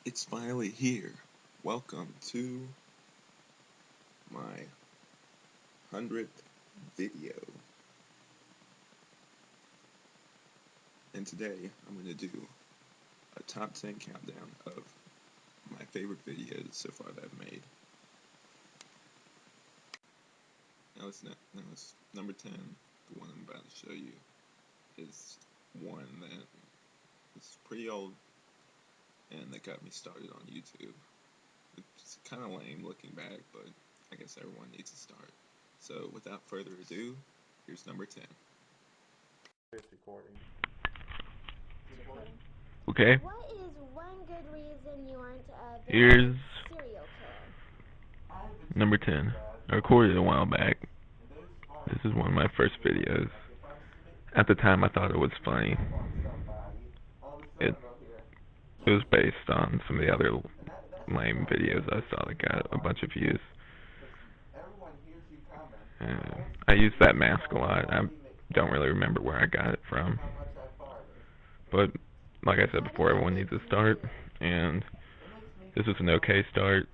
It's finally here. Welcome to my 100th video. And today I'm going to do a top 10 countdown of my favorite videos so far that I've made. Now it's number 10. The one I'm about to show you is one that is pretty old and that got me started on YouTube. It's kind of lame looking back, but I guess everyone needs to start. So without further ado, here's number 10. It's recording. Okay, What is one good reason you aren't a here's serial killer? number 10. I recorded it a while back. This is one of my first videos. At the time, I thought it was funny. It was based on some of the other lame videos I saw that got a bunch of views. I used that mask a lot. I don't really remember where I got it from. But, like I said before, everyone needs a start. And this is an okay start.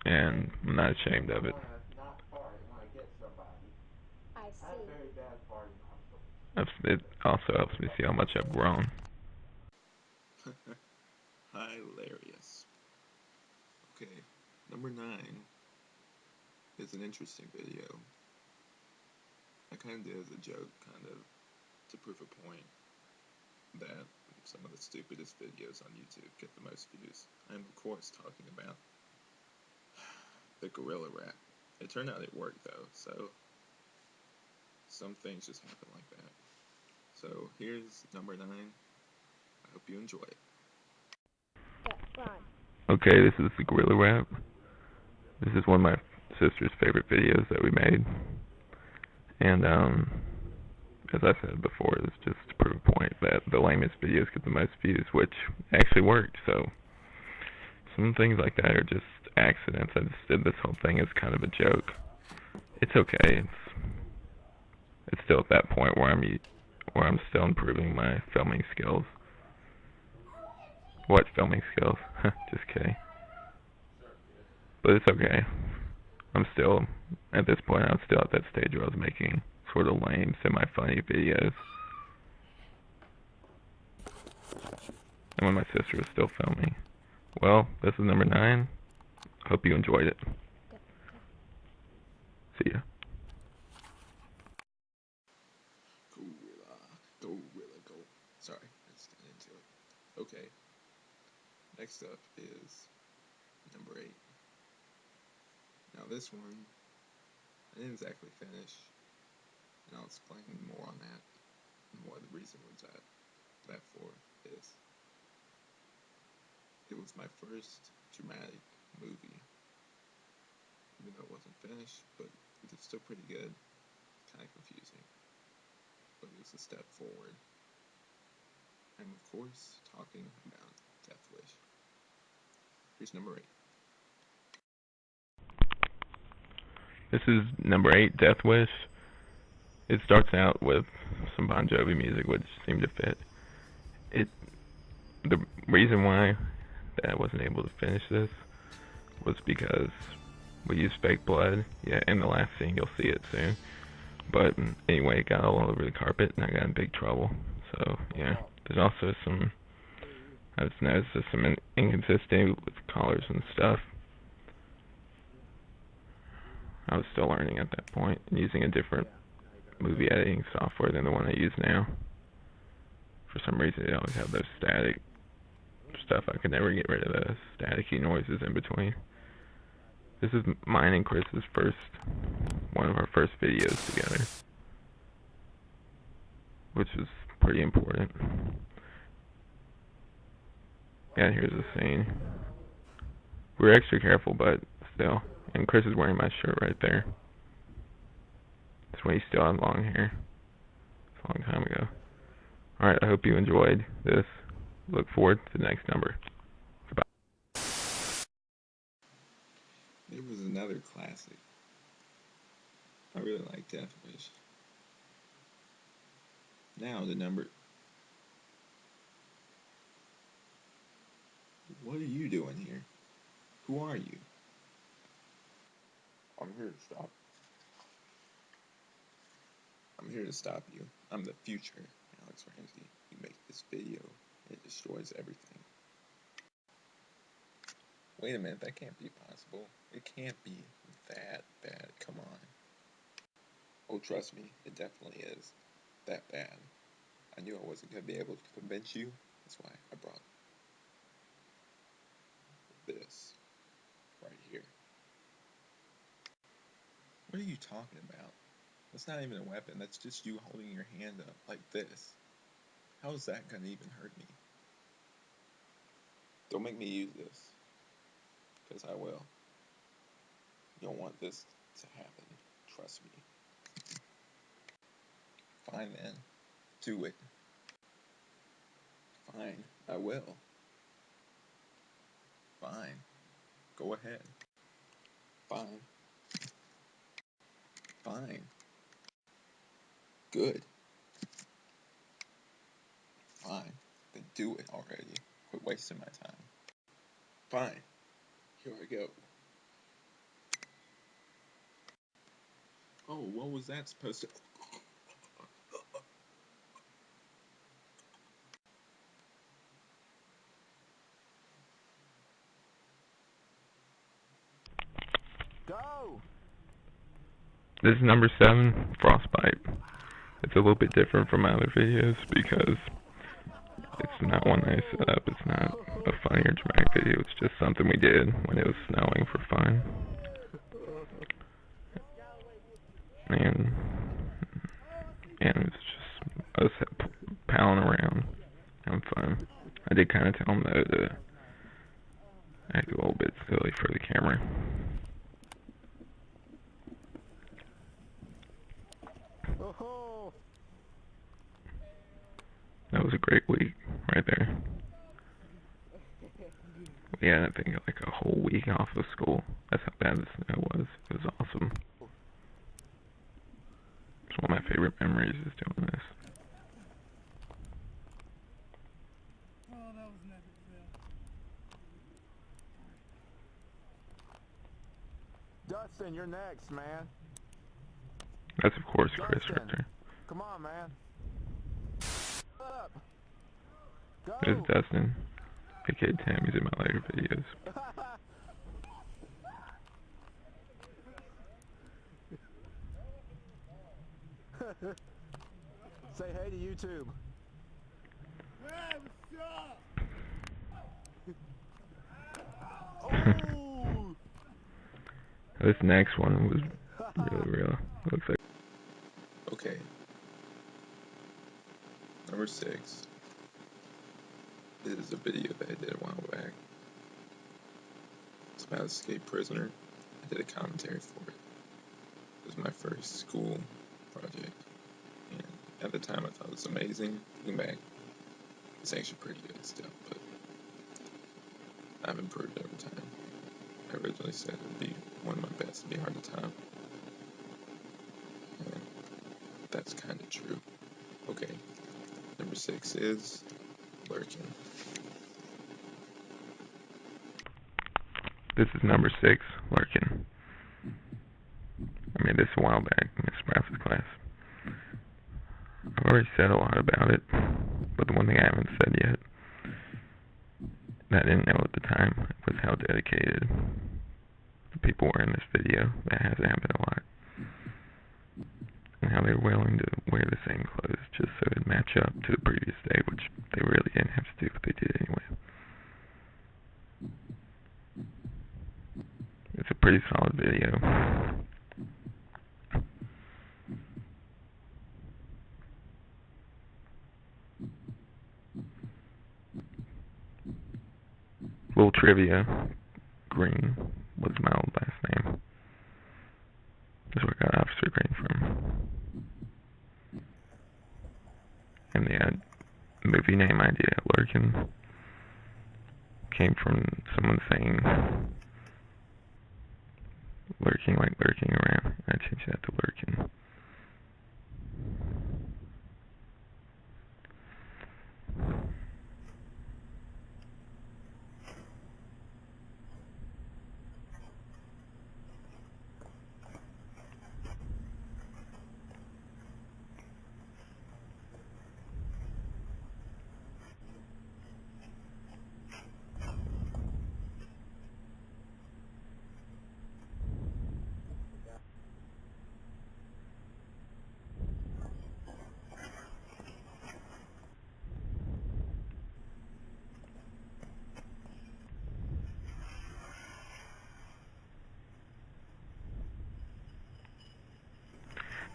And I'm not ashamed of it. I see. It also helps me see how much I've grown. Hilarious. Okay, number 9 is an interesting video. I kind of did as a joke, kind of to prove a point that some of the stupidest videos on YouTube get the most views. I'm of course talking about the gorilla rap. It turned out it worked though, so some things just happen like that. So here's number 9. I hope you enjoy it. Ron. Okay, this is the Gorilla Rap. This is one of my sister's favorite videos that we made. And, as I said before, it's just to prove a point that the lamest videos get the most views, which actually worked. So, some things like that are just accidents. I just did this whole thing as kind of a joke. It's okay. It's still at that point where I'm still improving my filming skills. What filming skills? Just kidding. But it's okay. I'm still, at this point, I'm still at that stage where I was making sort of lame, semi-funny videos. And when my sister was still filming. Well, this is number 9. Hope you enjoyed it. See ya. Gorilla, go. Sorry, I just got into it. Okay, next up is number 8. Now this one, I didn't exactly finish, and I'll explain more on that, and what the reason was that for is. It was my first dramatic movie, even though it wasn't finished, but it was still pretty good, kind of confusing, but it was a step forward. I'm of course talking about Death Wish. Here's number 8. This is number 8, Death Wish. It starts out with some Bon Jovi music, which seemed to fit. The reason why that I wasn't able to finish this was because we used fake blood. Yeah, in the last scene, you'll see it soon. But anyway, it got all over the carpet, and I got in big trouble. So, yeah. There's also I just noticed there's some inconsistency with colors and stuff. I was still learning at that point, and using a different movie editing software than the one I use now. For some reason, it always had those static stuff. I could never get rid of those staticky noises in between. This is mine and Chris's one of our first videos together, which is pretty important. Yeah, here's the scene. We were extra careful, but still. And Chris is wearing my shirt right there. That's when he still had long hair. It's a long time ago. Alright, I hope you enjoyed this. Look forward to the next number. Goodbye. It was another classic. I really like Death Wish. Now the number What are you doing here? Who are you? I'm here to stop. I'm here to stop you. I'm the future, Alex Ramsey. You make this video, and it destroys everything. Wait a minute, that can't be possible. It can't be that bad. Come on. Oh, trust me, it definitely is that bad. I knew I wasn't going to be able to convince you. That's why I brought this right here. What are you talking about? That's not even a weapon. That's just you holding your hand up like this. How is that going to even hurt me? Don't make me use this. Because I will. You don't want this to happen. Trust me. Fine then. Do it. Fine. I will. Fine. Go ahead. Fine. Fine. Good. Fine. Then do it already. Quit wasting my time. Fine. Here I go. Oh, what was that supposed to... Go! This is number 7, Frostbite. It's a little bit different from my other videos because it's not one I set up. It's not a funny or dramatic video. It's just something we did when it was snowing for fun. And it's just us palling around, having fun. I did kind of tell him though to act a little bit silly for the camera. That was a great week right there. We had, I think, like a whole week off of school. That's how bad the snow was. It was awesome. It's one of my favorite memories is doing this. Oh, that was an epic fail. Dustin, you're next, man. That's, of course, Chris Dustin, right there. come on, man. Up. Go. There's Dustin, aka Tammy's in my later videos. Say hey to YouTube. Hey, what's up? Oh! This next one was really real. It looks like... Okay. Number 6. This is a video that I did a while back. It's about Escape Prisoner. I did a commentary for it. It was my first school project. And at the time I thought it was amazing. Looking back, it's actually pretty good still, but I've improved over time. I originally said it would be one of my best, it'd be hard to top. And that's kind of true. Okay, number 6 is Lurking. This is number 6, Lurking. I made this a while back in Miss Sprouse's class. I've already said a lot about it, but the one thing I haven't said yet that I didn't know at the time was how dedicated the people were in this video. That hasn't happened a lot. And how they were willing to wear the same clothes just so it'd match up to the previous day, which they really didn't have to do, but they did anyway. It's a pretty solid video. Little trivia, Green was my old last name. That's where I got Officer Green from. And the movie name idea, Lurkin, came from someone saying lurking like lurking around. I changed that to Lurkin.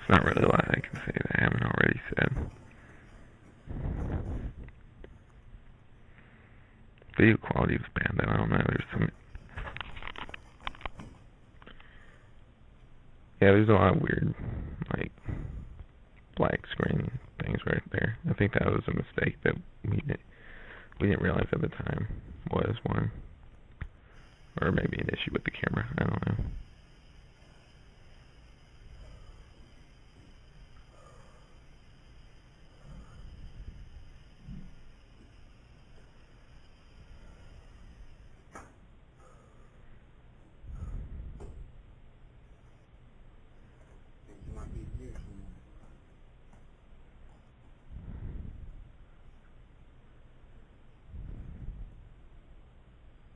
It's not really a lot I can say that I haven't already said. Video quality was bad though, I don't know, there's some... Yeah, there's a lot of weird, like, black screen things right there. I think that was a mistake that we didn't realize at the time was one. Or maybe an issue with the camera, I don't know.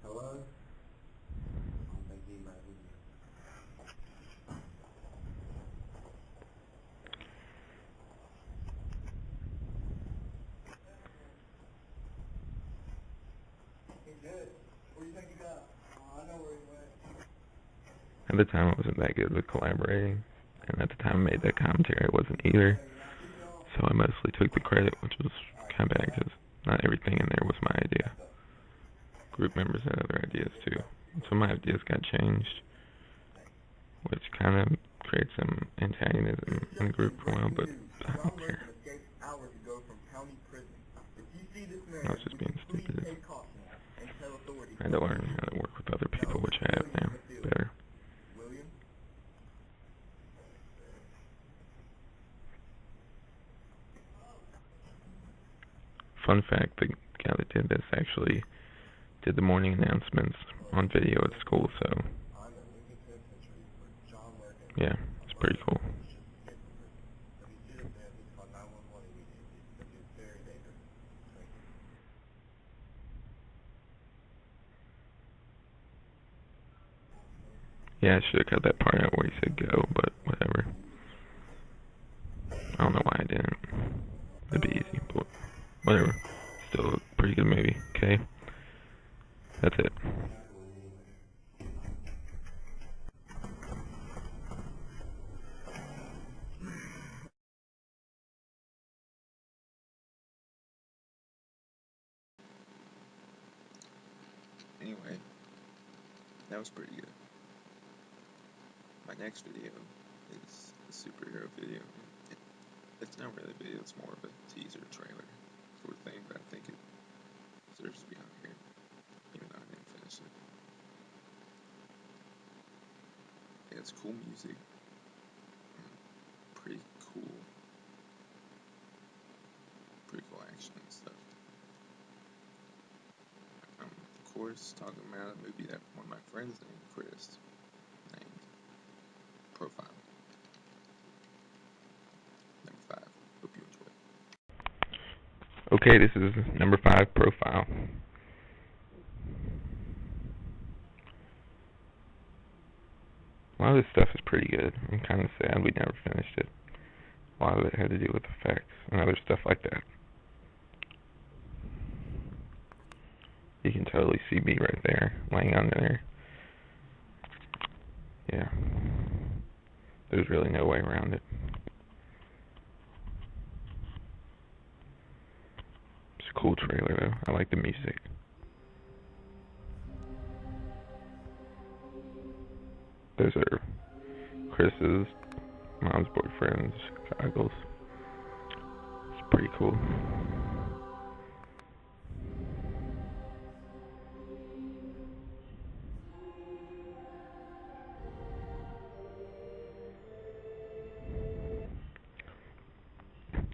Hello? He's good. Where do you think he got? I know where he went. At the time, I wasn't that good with collaborating, and at the time I made that commentary, I wasn't either. So I mostly took the credit, which was kind of bad because not everything in there was my idea. Group members had other ideas too. Some of my ideas got changed, which kind of creates some antagonism in the group for a while, but I don't care. I was just being stupid. I had to learn how to work with other people, which I have now, better. Fun fact, the guy that did this actually did the morning announcements on video at school, so yeah, it's pretty cool. Yeah, I should have cut that part out where he said go, but whatever. I don't know why I didn't. It'd be easy, but whatever. Still a pretty good movie, okay? That's it. Anyway, that was pretty good. My next video is a superhero video. It's not really a video, it's more of a teaser trailer sort of thing, but I think it deserves to be on here, even though I didn't finish it. Yeah, it's cool music. Pretty cool action and stuff. Of course, talking about a movie that one of my friends named Chris named Profile. Number 5. Hope you enjoy. Okay, this is number 5, Profile. A lot of this stuff is pretty good. I'm kind of sad we never finished it. A lot of it had to do with effects and other stuff like that. You can totally see me right there, laying on there. Yeah. There's really no way around it. It's a cool trailer though. I like the music. Those are Chris's mom's boyfriend's goggles. It's pretty cool.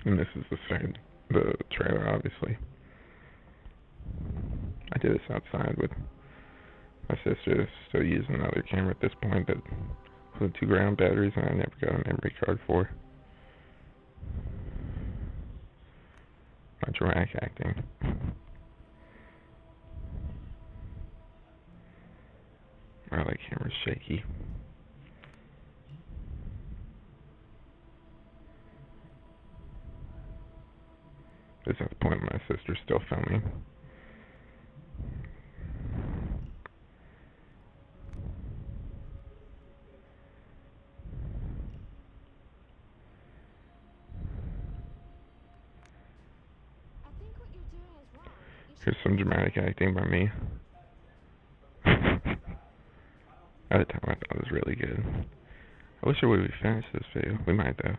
And this is the trailer, obviously. I did this outside with my sister, still using another camera at this point that was 2 ground batteries and I never got a memory card for. My dramatic acting. My that camera's shaky. This is at the point my sister's still filming. Here's some dramatic acting by me. At the time, I thought it was really good. I wish I would have finished this video. We might, though.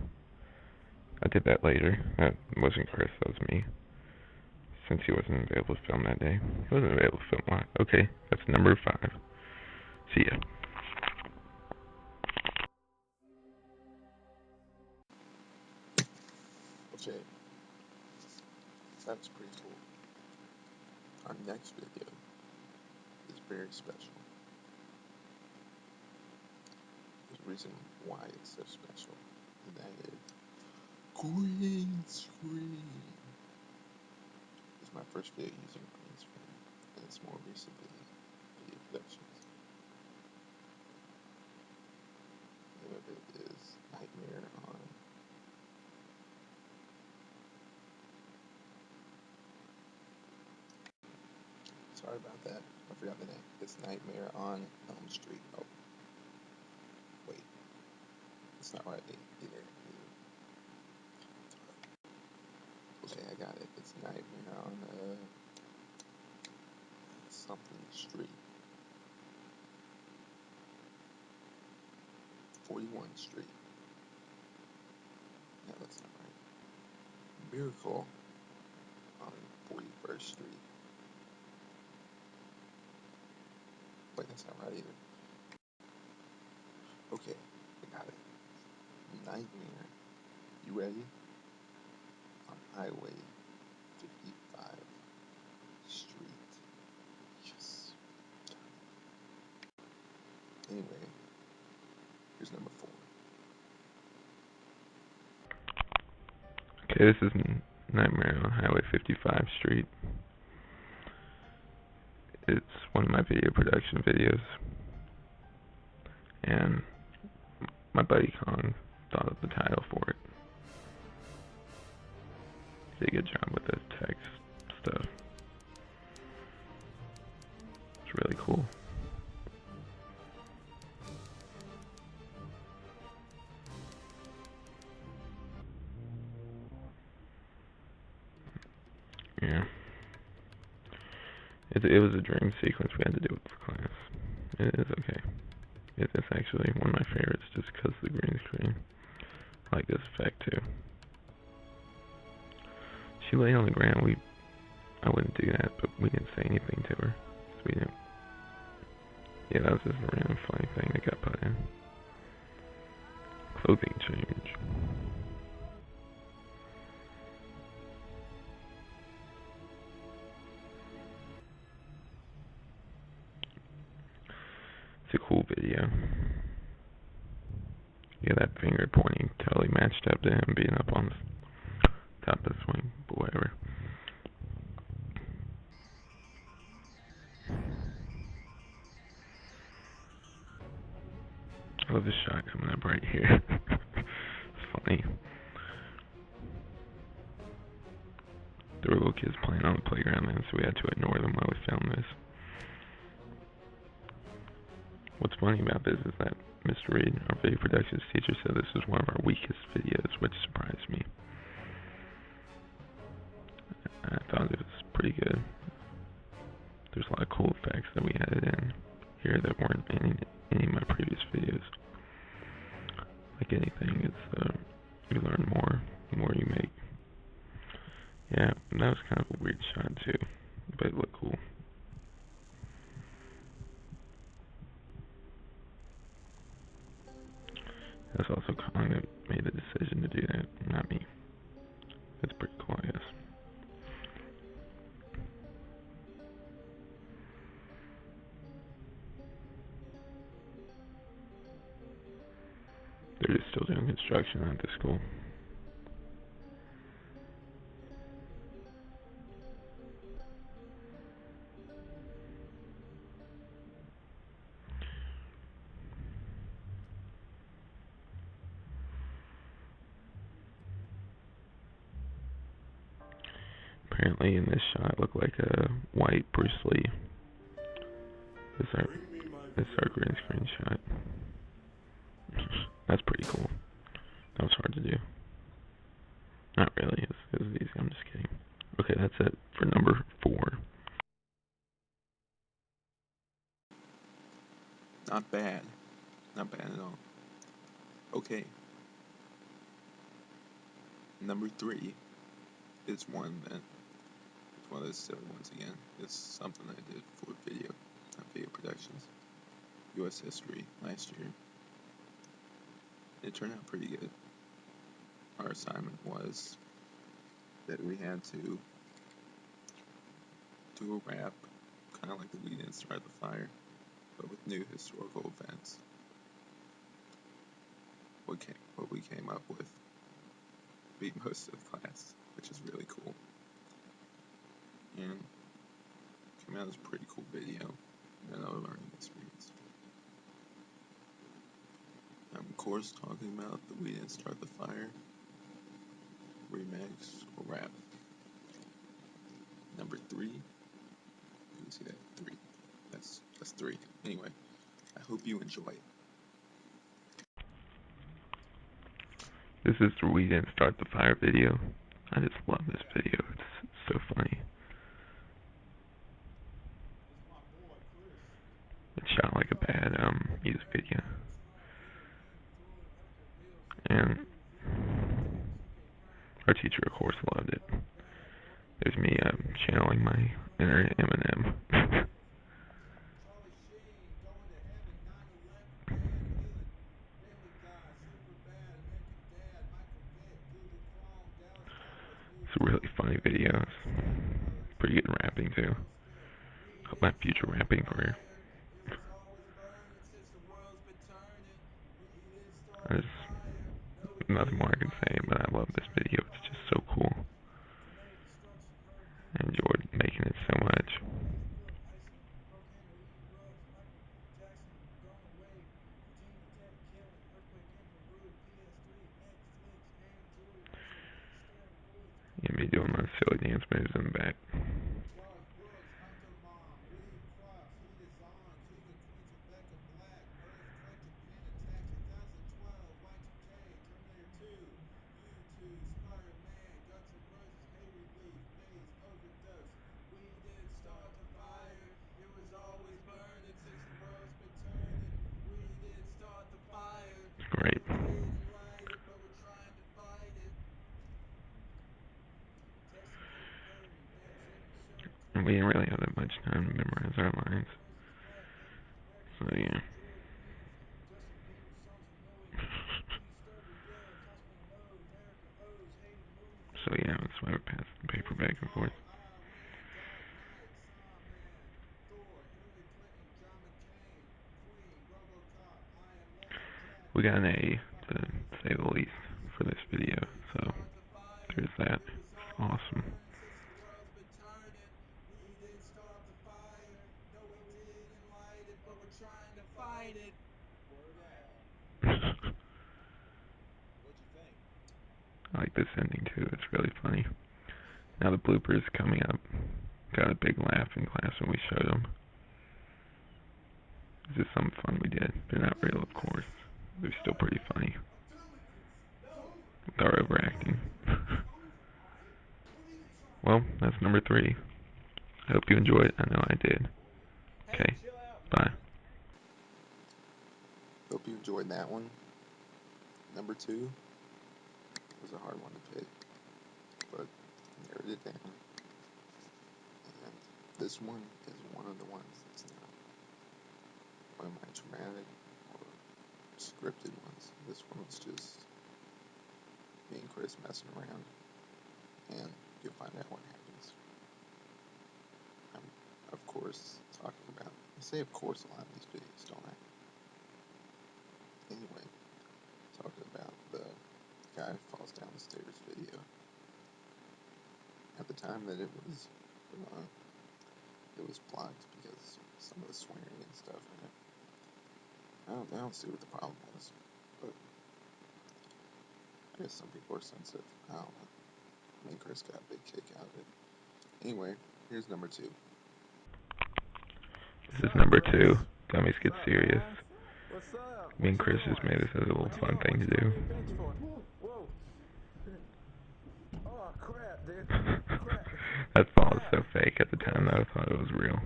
I did that later. That wasn't Chris, that was me. Since he wasn't able to film that day. He wasn't able to film a lot. Okay, that's number 5. See ya. Okay, that's pretty cool. Our next video is very special. There's a reason why it's so special, and that is green screen. It's my first video using green screen, and it's more recently video productions. The name of it is Nightmare on Sorry about that. I forgot the name. It's Nightmare on Elm Street. Oh, wait. It's not right either. Okay, I got it. It's Nightmare on something street. 41 Street. No, that's not right. Miracle on 41st Street. Wait, that's not right either. Okay, I got it. Nightmare. You ready? On Highway 55 Street. Yes. Anyway, here's number 4. Okay, this is Nightmare on Highway 55 Street. It's one of my video production videos. And my buddy Kong thought of the title for it. He did a good job with the text stuff. It's really cool. Yeah. It was a dream sequence we had to do with the class. It is okay. It's actually one of my favorites just because of the green screen. I like this effect too. She lay on the ground. I wouldn't do that, but we didn't say anything to her. So we didn't. Yeah, that was just a random funny thing that got put in. Clothing change. It's a cool video. Yeah, that finger pointing totally matched up to him being up on the top of the swing, but whatever. I love this shot coming up right here. It's funny. There were little kids playing on the playground then, so we had to ignore them while we filmed this. What's funny about this is that Mr. Reed, our video productions teacher, said this was one of our weakest videos, which surprised me. I thought it was pretty good. There's a lot of cool effects that we added in here that weren't in any of my previous videos. Like anything, it's you learn more the more you make. Yeah, that was kind of a weird shot too, but it looked cool. That's also Kong that made the decision to do that, not me. That's pretty cool, I guess. They're just still doing construction at the school. Apparently in this shot it looked like a white Bruce Lee. This is our green screen shot. That's pretty cool. That was hard to do. Not really, it was easy, I'm just kidding. Okay, that's it for number 4. Not bad. Not bad at all. Okay. Number 3 is one of those silly ones again. It's something I did for video productions. U.S. history last year. It turned out pretty good. Our assignment was that we had to do a rap, kind of like the We Didn't Start the Fire, but with new historical events. What we came up with beat most of the class, which is really cool. And came out as a pretty cool video and a learning experience. I'm of course talking about the We Didn't Start the Fire remix or rap. Number 3. You can see that 3. That's 3. Anyway, I hope you enjoy it. This is the We Didn't Start the Fire video. I just love this video. It's so funny. It's shot like a bad music video. And our teacher, of course, loved it. There's me channeling my inner Eminem. It's a really funny video. It's pretty good rapping too. Hope my future rapping career. There's nothing more I can say, but I love this video. It's just so cool. I enjoyed making it so much. Yeah, me doing my silly dance moves in the back. George Bush, Hunter Mom, Weed Crops, Heat is On, King of Queens, Rebecca Black, Earthquake, Japan Attack, 2012, Y2K, Terminator 2, U2, Spider-Man, Guns N' Roses, Hay Relief, Maze, Overdose. We didn't start the fire, it was always burning since the world's been turning. We didn't start the fire, Great. no we didn't light it, but we're trying to fight it. And we didn't really have that much time to memorize our lines. So yeah. So yeah, that's why we passed the paper back and forth. Dark Knight, Starman, Thor, Hillary Clinton, John McCain, Queen, RoboCop, I Am Legend, Jack. We got an A, to say the least, for this video, so there's that. Awesome. Since the world's been turning, we didn't start the fire. No, we didn't light it, but we're trying to fight it. Word out. What'd you think? I like this ending too, it's really funny. Now the bloopers coming up. Got a big laugh in class when we showed them. It's just some fun we did. They're not real, of course. They're still pretty funny. With our overacting. Well, that's number 3. I hope you enjoyed it. I know I did. Okay, bye. Hope you enjoyed that one. Number 2 was a hard one to pick, but I narrowed it down. And this one is one of the ones that's not one of my dramatic or scripted ones. This one was just me and Chris messing around, and you'll find out what happens. I'm, of course, talking about, I say of course a lot in these videos, don't I? Anyway, talking about the guy who falls down the stairs video. At the time that it was blocked because some of the swearing and stuff in it. I don't see what the problem was, but I guess some people are sensitive. I don't know. Me and Chris got a big kick out of it. Anyway, here's number 2. This is number 2. Dummies Get Serious. What's up? Me and Chris just made this as a little fun thing to do. Whoa. Oh crap, dude. Crap. That fall was so fake at the time that I thought it was real.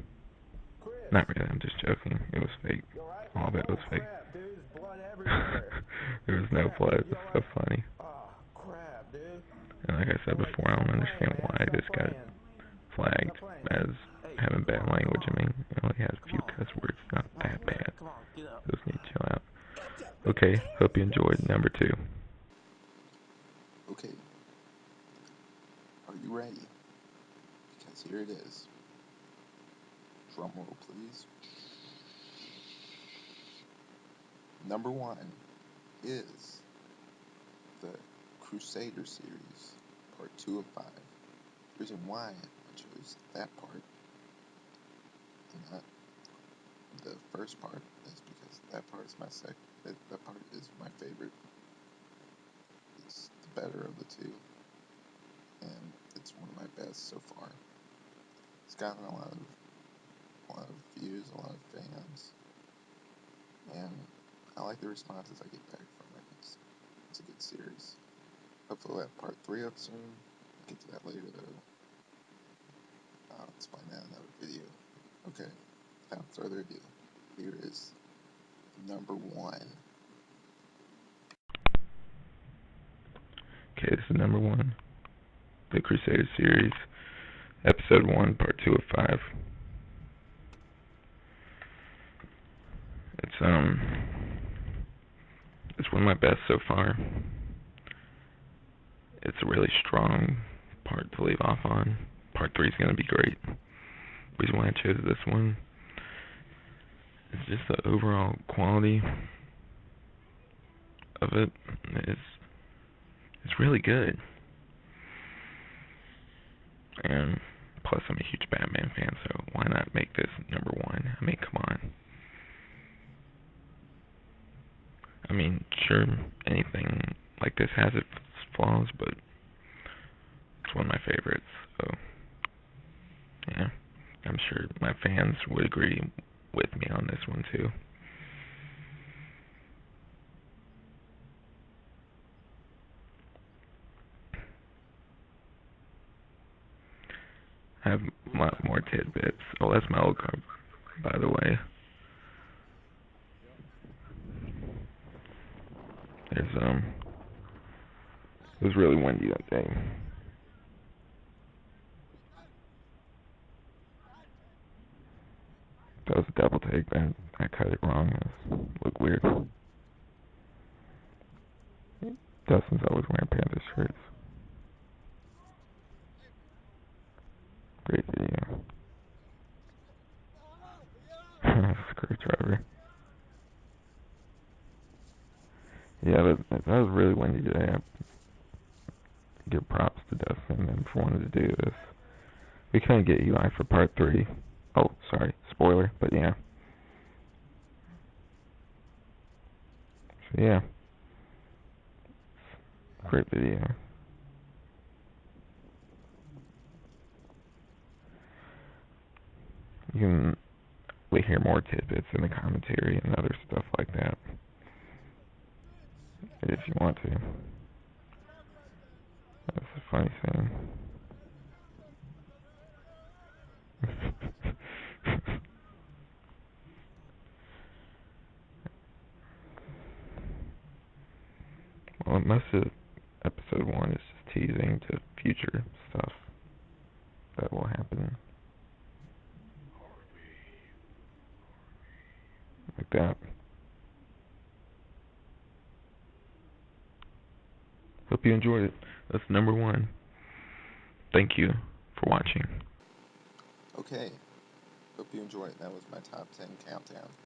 Chris. Not really, I'm just joking. It was fake. You alright? All of it was Oh, fake. crap, dude. There's blood everywhere. There was no Crap, blood. you It's so alright? funny. Oh, crap, dude. And like I said Alright, before, I stop don't playing, understand man. why Stop this got playing. flagged Stop playing. as Hey, having come bad on, language. come I mean, it only has a Come few on. cuss words, not that bad. Come on, get up. Just need to chill out. Okay, hope you enjoyed number 2. Okay. Are you ready? Because here it is. Drum roll, please. Number 1 is the Crusader series, part 2 of 5. The reason why I chose that part and not the first part is because that part is that part is my favorite. It's the better of the two, and it's one of my best so far. It's gotten a lot of views, a lot of fans, and I like the responses I get back from it. It's a good series. Hopefully we'll have part 3 up soon. I'll get to that later though. I'll explain that in another video. Okay, without further ado, here is number 1. Okay, this is number 1. The Crusader series, episode 1, part 2 of 5. It's one of my best so far. It's a really strong part to leave off on. Part 3 is going to be great. The reason why I chose this one is just the overall quality of it. It's really good. And plus I'm a huge Batman fan, so why not make this number 1? I mean, come on. I mean, sure, anything like this has its flaws, but it's one of my favorites, so yeah, I'm sure my fans would agree with me on this one too. I have a lot more tidbits. Oh, that's my old car, by the way. It was really windy that day. That was a double take. I cut it wrong. It looked weird. Dustin's always wearing Panthers shirts. Great video. Screwdriver. Yeah, that was really windy today. I give props to Dustin and for wanting to do this. We couldn't get Eli for part 3. Oh, sorry, spoiler, but yeah. So yeah, great video. You can hear more tidbits in the commentary and other stuff like that, if you want to. That's a funny thing. Well, most of episode 1 is just teasing to future stuff that will happen. Like that. Hope you enjoyed it. That's number 1. Thank you for watching. Okay, hope you enjoyed it. That was my top 10 countdown.